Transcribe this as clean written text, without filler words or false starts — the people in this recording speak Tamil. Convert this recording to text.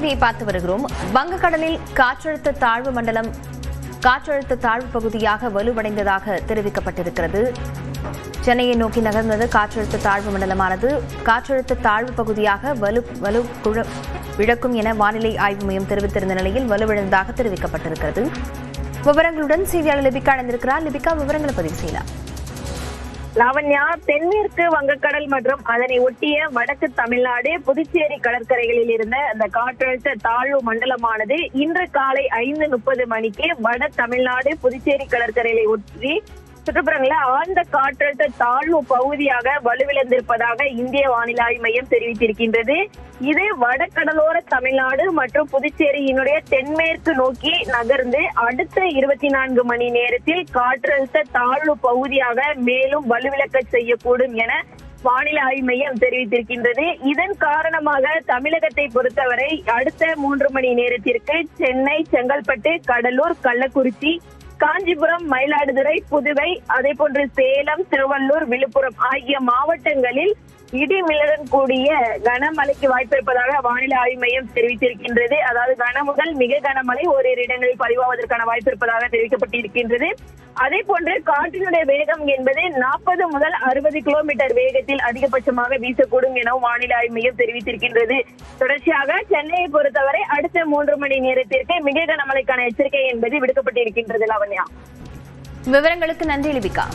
செய்தியை பார்த்து வருகிறோம். வங்கக்கடலில் காற்றழுத்த தாழ்வு பகுதியாக வலுவடைந்ததாக தெரிவிக்கப்பட்டிருக்கிறது. சென்னையை நோக்கி நகர்ந்தது காற்றழுத்த தாழ்வு மண்டலமானது காற்றழுத்த தாழ்வு பகுதியாக விழக்கும் என வானிலை ஆய்வு மையம் தெரிவித்திருந்த நிலையில் வலுவிழந்ததாக தெரிவிக்கப்பட்டிருக்கிறது. விவரங்களுடன் செய்தியாளர் லிபிகா இணைந்திருக்கிறார். லிபிகா, விவரங்களை பதிவு செய்யலாம். லாவண்யா, தென்மேற்கு வங்கக்கடல் மற்றும் அதனை ஒட்டிய வடக்கு தமிழ்நாடு, புதுச்சேரி கடற்கரைகளில் இருந்த அந்த காற்றழுத்த தாழ்வு மண்டலமானது இன்று காலை 5:30 மணிக்கு வட தமிழ்நாடு, புதுச்சேரி கடற்கரைகளை ஒட்டி சுற்றுப்புறங்கள ஆழ்ந்த காற்றழுத்த தாழ்வு பகுதியாக வலுவிழந்திருப்பதாக இந்திய வானிலை ஆய்வு மையம் தெரிவித்திருக்கின்றது. இது வடகடலோர தமிழ்நாடு மற்றும் புதுச்சேரியினுடைய தென்மேற்கு நோக்கி நகர்ந்து அடுத்த 24 மணி நேரத்தில் காற்றழுத்த தாழ்வு பகுதியாக மேலும் வலுவிழக்க செய்யக்கூடும் என வானிலை ஆய்வு மையம் தெரிவித்திருக்கின்றது. இதன் காரணமாக தமிழகத்தை பொறுத்தவரை அடுத்த 3 மணி நேரத்திற்கு சென்னை, செங்கல்பட்டு, கடலூர், கள்ளக்குறிச்சி, காஞ்சிபுரம், மயிலாடுதுறை, புதுவை, அதே போன்று சேலம், திருவள்ளூர், விழுப்புரம் ஆகிய மாவட்டங்களில் இடி மின்னலுடன் கூடிய கனமழைக்கு வாய்ப்பிருப்பதாக வானிலை ஆய்வு மையம் தெரிவித்திருக்கின்றது. அதாவது கன முதல் மிக கனமழை ஓரிரு இடங்களில் பதிவாவதற்கான வாய்ப்பு இருப்பதாக தெரிவிக்கப்பட்டிருக்கின்றது. அதே போன்று காற்றினுடைய வேகம் என்பது 40 முதல் 60 கிலோமீட்டர் வேகத்தில் அதிகபட்சமாக வீசக்கூடும் எனவும் வானிலை ஆய்வு மையம் தெரிவித்திருக்கின்றது. தொடர்ச்சியாக சென்னையை பொறுத்தவரை அடுத்த 3 மணி நேரத்திற்கு மிக கனமழைக்கான எச்சரிக்கை என்பது விடுக்கப்பட்டிருக்கின்றது. லாவண்யா, விவரங்களுக்கு நன்றி லிபிகா.